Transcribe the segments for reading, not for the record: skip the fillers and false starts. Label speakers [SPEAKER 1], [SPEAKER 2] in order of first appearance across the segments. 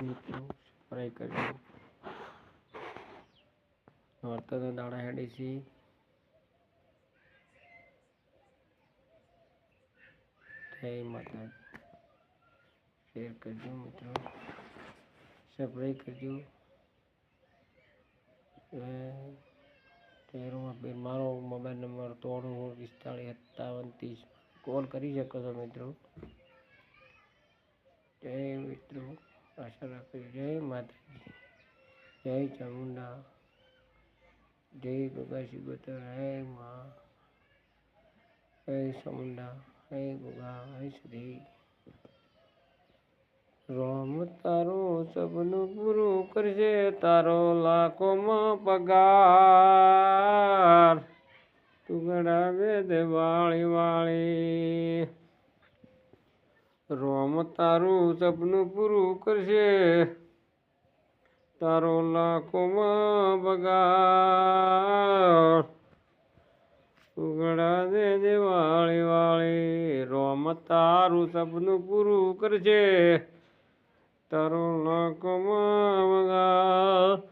[SPEAKER 1] મિત્રો સબસ્ક્રાઈબ કરજો વાર્તા દાડા હેડે છે જય માતા શેર કરજો મિત્રો સબસ્ક્રાઈબ કરજો મારો મોબાઈલ નંબર 93455730 કોલ કરી શકો છો મિત્રો જય મિત્રો આશા રાખું જય માતાજી જય ચામુંડા જય ગોગા શિગોતર હે માં હે ચામુંડા હે ગોગા હે સુધી રોમ તારો સપનું પૂરું કરશે તારો લાખોમાં પગાર તું ગણાવે દે વાળી વાળી રોમ તારું સપનું પૂરું કરશે તારો લાખોમાં પગાર તું ગણાવે દે વાળી વાળી રોમ તારું સપનું પૂરું કરશે તારો લાખોમાં પગાર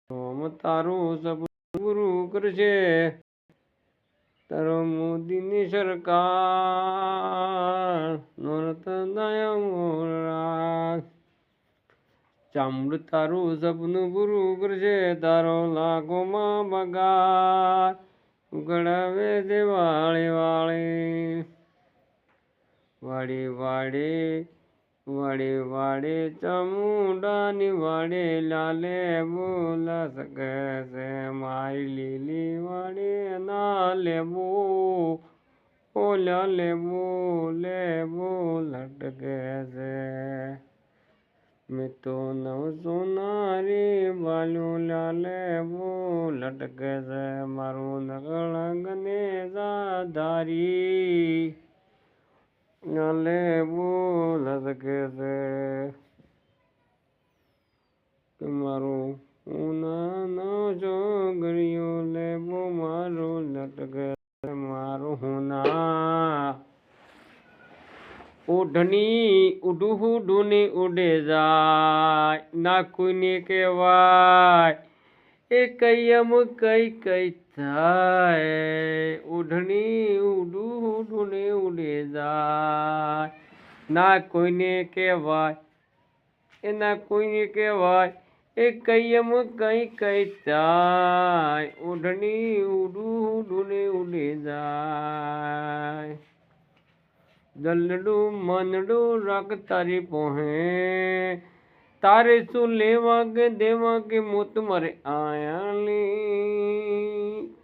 [SPEAKER 1] રોમ તારું સપનું પૂરું કરશે તારો મોદીની સરકાર નોરતદાયા મોરા ચામડ તારું સપનું પૂરું કરશે તારો લાખોમાં પગાર ગણાવે છે વાળી વાળી વાડી વાડી વાડી વાડી ચામુંડાની વાડી લાલે બોલા શકે છે મારી લીલી વાડી ના લેબો ઓ લાલે બોલે બોલ લટકે છે મેં તો નવ સોનારી બાલું લાલે બોલ લટકે છે મારું નકળંગને ધારી લાલે બોલ લટકે છે મારું હુના છોકરીઓ લેબો મારું લટકે મારું હુના ઓઢણી ઉડું ને ઉડે જાય ના કોઈને કહેવાય એ કઈ કઈ થાય ઓઢણી ઉડું ને ઉડે જાય ના કોઈને કહેવાય એના કોઈને કહેવાય એ કઈ થાય ઓઢણી ઉડું ને ઉડે જાય દલડું મનડું રાખ તારી પોહે તારે શું લેવા કે દેવા કે મોત મારે આયાલી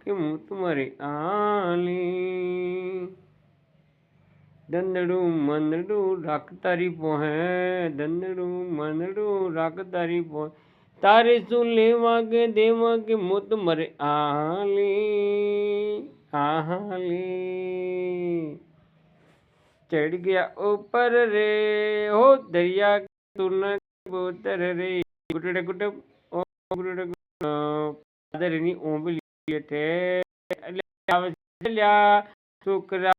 [SPEAKER 1] કે મોત મારે આલી દંડડું મનડું રાખ તારી પોહે દંડડું મનડું રાખ તારી પોહે તારે શું લેવા કે દેવા કે મોત મારે આલી આલી चढ़ गया ऊपर रे हो दरिया तुन बोतर रे गुटड़े गुटे गुटड़े पादरनी ओंबली थे ल्या छोकरा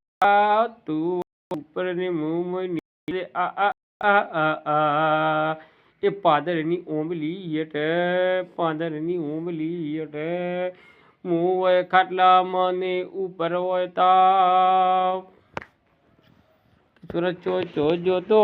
[SPEAKER 1] तू ऊपर ने मुंह में नीचे आ ये पादरनी ओंबली येटे पादरनी ओंबली येटे मुंह खाटला माने ऊपर होता सूरज चो जो तो